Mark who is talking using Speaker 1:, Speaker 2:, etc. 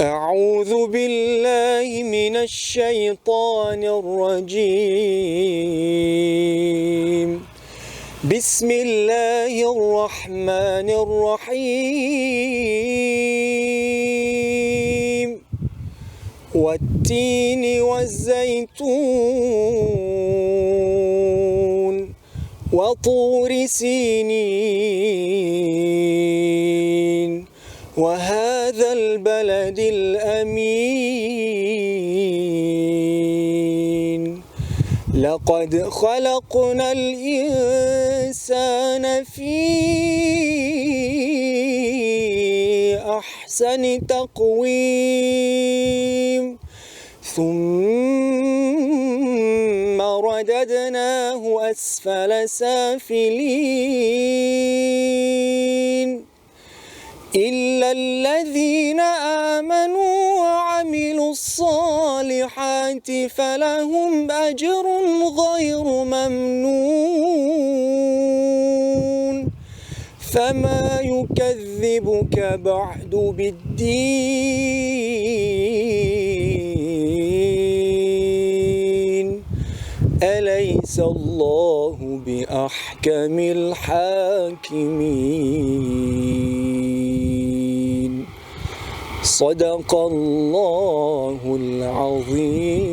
Speaker 1: أعوذ بالله من الشيطان الرجيم. بسم الله الرحمن الرحيم. والتين والزيتون وطور سينين وهذا البلد الأمين. لقد خلقنا الإنسان في أحسن تقويم ثم رددناه أسفل سافلين إلا الذين آمنوا وعملوا الصالحات فلهم أجر غير ممنون. فما يكذبك بعد بالدين؟ أليس الله بأحكم الحاكمين؟ صدق الله العظيم.